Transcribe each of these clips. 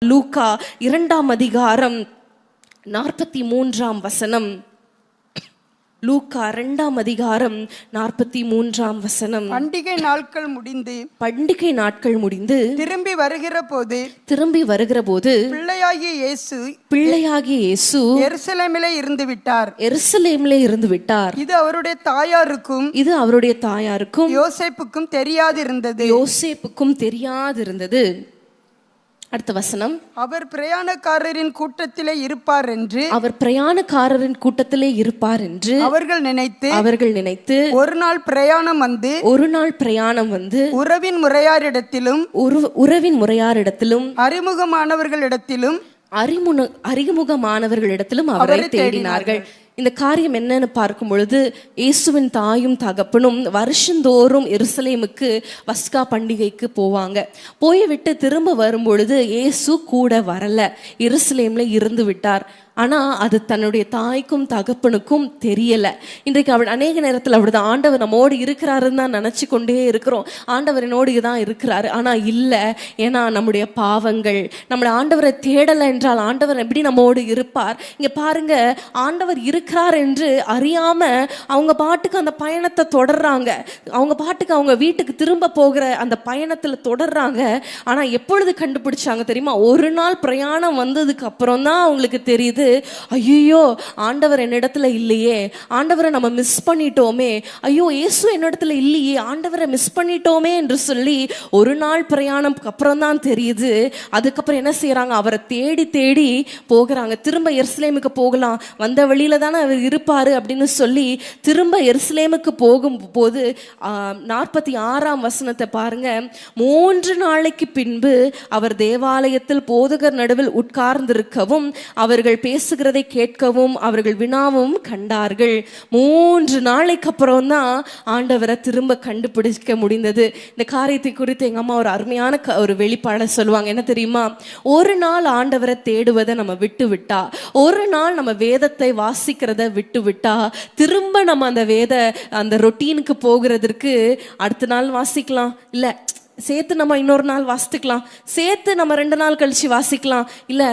லூக்கா 2ஆம் அதிகாரம் 43ஆம் வசனம். லூக்கா 2ஆம் அதிகாரம் 43ஆம் வசனம். பண்டிகை நாட்கள் முடிந்து திரும்பி வருகிற போது பிள்ளையாகிய இயேசு எருசலேமிலே இருந்து விட்டார். இது அவருடைய தாயாருக்கும் யோசேப்புக்கும் தெரியாதிருந்தது. அடுத்த வசனம். அவர் பிரயாணக்காரரின் கூட்டத்திலே இருப்பார் என்று அவர்கள் நினைத்து ஒரு நாள் பிரயாணம் வந்து உறவின் முறையாரிடத்திலும் அறிமுகமானவர்களிடத்திலும் அவரை தேடினார்கள். இந்த காரியம் என்னன்னு பார்க்கும் பொழுது, இயேசுவின் தாயும் தகப்பனும் வருஷந்தோறும் எருசலேமுக்கு பஸ்கா பண்டிகைக்கு போவாங்க. போய்விட்டு திரும்ப வரும் பொழுது இயேசு கூட வரல, எருசலேம்ல இருந்து விட்டார். ஆனால் அது தன்னுடைய தாய்க்கும் தகப்பனுக்கும் தெரியலை. இன்றைக்கு அநேக நேரத்தில் அப்படிதான், ஆண்டவர் நம்மோடு இருக்கிறாருன்னு தான் நினச்சி கொண்டே இருக்கிறோம். ஆண்டவர் என்னோடு தான் இருக்கிறாரு, ஆனால் இல்லை. ஏன்னா நம்முடைய பாவங்கள், நம்மளை ஆண்டவரை தேடலை என்றால் ஆண்டவர் எப்படி நம்மோடு இருப்பார்? இங்கே பாருங்க, ஆண்டவர் இருக்கிறார் என்று அறியாமல் அவங்க பாட்டுக்கு அந்த பயணத்தை தொடர்றாங்க. அவங்க பாட்டுக்கு அவங்க வீட்டுக்கு திரும்ப போகிற அந்த பயணத்தில் தொடர்றாங்க. ஆனால் எப்பொழுது கண்டுபிடிச்சாங்க தெரியுமா? ஒரு நாள் பிரயாணம் வந்ததுக்கு அப்புறம் தான் அவங்களுக்கு தெரியுது, ஐயோ ஆண்டவர் என்னிடத்துல இல்லையே, ஆண்டவரை நம்ம மிஸ் பண்ணிட்டோமே, ஐயோ இயேசு என்னிடத்துல இல்லையே, ஆண்டவரை மிஸ் பண்ணிட்டோமே என்று சொல்லி ஒரு நாள் பிரயாணம் அப்புறம் தான் தெரியுது. அதுக்கப்புறம் என்ன செய்யறாங்க? அவரை தேடி தேடி போகிறாங்க. திரும்ப எருசலேமுக்கு போகலாம், வந்த வழியில தானே அவர் இருப்பாரு அப்படின்னு சொல்லி திரும்ப எருசலேமுக்கு போகும்போது 46ஆம் வசனத்தை பாருங்க. 3 நாளைக்கு பின்பு அவர் தேவாலயத்தில் போதகர் நடுவில் உட்கார்ந்திருக்கவும் அவர்கள் பேசுகிறதை கேட்கவும் அவர்கள் வினாவும் கண்டார்கள். 3 நாளைக்கு அப்புறம் தான் ஆண்டவரை திரும்ப கண்டுபிடிக்க முடிந்தது. இந்த காரியத்தை குறித்து எங்க அம்மா ஒரு அருமையான ஒரு வெளிப்பாட சொல்லுவாங்க. என்ன தெரியுமா? ஒரு நாள் ஆண்டவரை தேடுவதை நம்ம விட்டு விட்டா, ஒரு நாள் நம்ம வேதத்தை வாசிக்கிறத விட்டு விட்டா, திரும்ப நம்ம அந்த ரொட்டீனுக்கு போகிறதுக்கு அடுத்த நாள் வாசிக்கலாம், இல்லை சேர்த்து நம்ம இன்னொரு நாள் வாசிக்கலாம், சேர்த்து நம்ம 2 நாள் கழிச்சு வாசிக்கலாம், இல்லை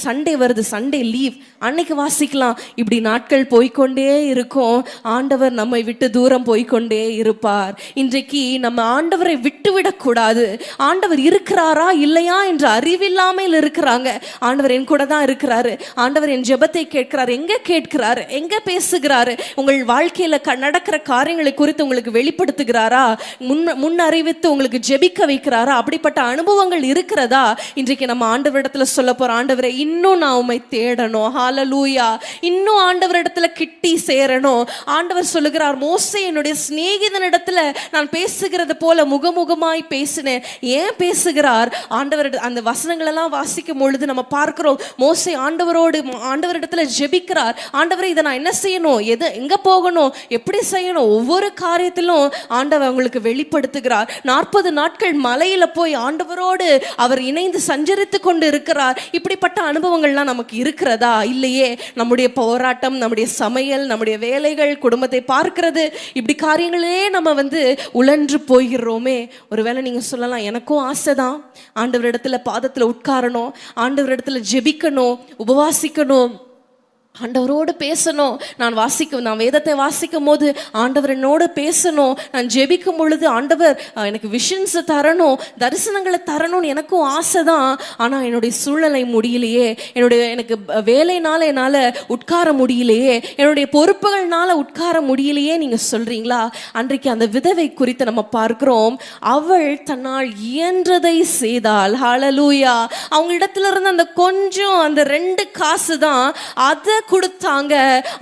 சண்டே வருது, சண்டே லீவ் அன்னைக்கு வாசிக்கலாம். இப்படி நாட்கள் போய்கொண்டே இருக்கும். ஆண்டவர் நம்மை விட்டு தூரம் போய்கொண்டே இருப்பார். இன்றைக்கு நம்ம ஆண்டவரை விட்டுவிடக்கூடாது. ஆண்டவர் இருக்கிறாரா இல்லையா என்று அறிவில்லாமல் இருக்கிறாங்க. ஆண்டவர் என் கூட தான் இருக்கிறாரு, ஆண்டவர் என் ஜெபத்தை கேட்கிறாரு. எங்க கேட்கிறாரு? எங்க பேசுகிறாரு? உங்கள் வாழ்க்கையில நடக்கிற காரியங்களை குறித்து உங்களுக்கு வெளிப்படுத்துகிறாரா? முன் அறிவித்து உங்களுக்கு ஜெபி வைக்கிறாரா? அப்படிப்பட்ட அனுபவங்கள் இருக்கிறதா? இன்றைக்கு நம்ம ஆண்டவரிடத்துல சொல்ல போற, ஆண்டவரே இன்னும் நான் உம்மை தேடணும், ஹல்லேலூயா, இன்னும் ஆண்டவரிடத்துல கிட்டி சேரணும். ஆண்டவர் சொல்லுகிறார், மோசே என்னுடைய சிநேகிதனிடத்துல நான் பேசுகிறது போல முகமுகமாய் பேசினேன். ஏன் பேசுகிறார்? ஆண்டவர் அந்த வசனங்கள் எல்லாம் வாசிக்கும் பொழுது நம்ம பார்க்கிறோம், மோசே ஆண்டவரிடத்துல ஜெபிக்கிறார். ஆண்டவரே இதை நான் என்ன செய்யணும், எங்க போகணும், எப்படி செய்யணும், ஒவ்வொரு காரியத்திலும் ஆண்டவர் உங்களுக்கு வெளிப்படுத்துகிறார். 40 நாட்கள் மலையில போய் ஆண்டவரோடு அவர் இணைந்து சஞ்சரித்து கொண்டு இருக்கிறார். இப்படிப்பட்ட அனுபவங்கள்லாம் நமக்கு இருக்கிறதா? இல்லையே. நம்முடைய போராட்டம், நம்முடைய சமையல், நம்முடைய வேலைகள், குடும்பத்தை பார்க்கிறது, இப்படி காரியங்களே நம்ம உழன்று போகிறோமே. ஒருவேளை நீங்க சொல்லலாம், எனக்கும் ஆசைதான் ஆண்டவரிடத்துல பாதத்துல உட்காரணும், ஆண்டவரிடத்துல ஜெபிக்கணும், உபவாசிக்கணும், ஆண்டவரோடு பேசணும். நான் வேதத்தை வாசிக்கும் போது ஆண்டவர் என்னோடு பேசணும், நான் ஜெபிக்கும் பொழுது ஆண்டவர் எனக்கு விஷன்ஸ் தரணும், தரிசனங்களை தரணும்னு எனக்கும் ஆசை தான். ஆனால் என்னுடைய சூழ்நிலை முடியலையே, எனக்கு வேலைனால என்னால் உட்கார முடியலையே, என்னுடைய பொறுப்புகள்னால உட்கார முடியலையே நீங்கள் சொல்றீங்களா? அன்றைக்கு அந்த விதவை குறித்து நம்ம பார்க்கிறோம். அவள் தன்னால் இயன்றதை செய்தாள். ஹல்லேலூயா. அவங்க இடத்துல இருந்து அந்த கொஞ்சம், அந்த 2 காசு தான், அதை கொடுத்தாங்க.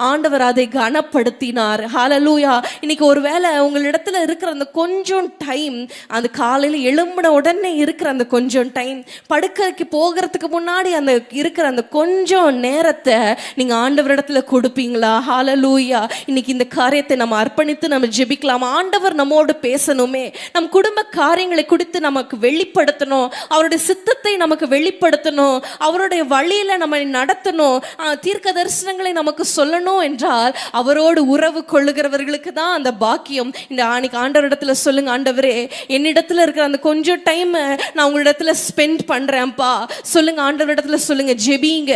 ஆண்டவர் அதை கனப்படுத்தினார். ஹல்லேலூயா. இன்னைக்கு ஒருவேளை உங்களிடத்துல இருக்கிற அந்த கொஞ்சம் டைம், அந்த காலையில் எழும்பின உடனே இருக்கிற அந்த கொஞ்சம் டைம், படுக்கைக்கு போகிறதுக்கு முன்னாடி அந்த இருக்கிற அந்த கொஞ்சம் நேரத்தை நீங்க ஆண்டவரிடத்துல கொடுப்பீங்களா? ஹல்லேலூயா. இன்னைக்கு இந்த காரியத்தை நம்ம அர்ப்பணித்து நம்ம ஜெபிக்கலாம். ஆண்டவர் நம்மோடு பேசணுமே, நம் குடும்ப காரியங்களை குறித்து நமக்கு வெளிப்படுத்தணும், அவருடைய சித்தத்தை நமக்கு வெளிப்படுத்தணும், அவருடைய வழியில நம்ம நடத்தணும். தீர்க்கதரிசி தரிசனங்களை நமக்கு சொல்லணும் என்றால் அவரோடு உறவு கொள்ளுகிறவர்களுக்கு தான் அந்த பாக்கியம். இந்த ஆண்டவரிடத்துல சொல்லுங்க, ஆண்டவரே என்னிடத்துல இருக்கிற அந்த கொஞ்சம் டைம் நான் உங்களிடத்துல ஸ்பெண்ட் பண்றேன்ப்பா சொல்லுங்க. ஆண்டவரிடத்துல சொல்லுங்க, ஜெபிங்க.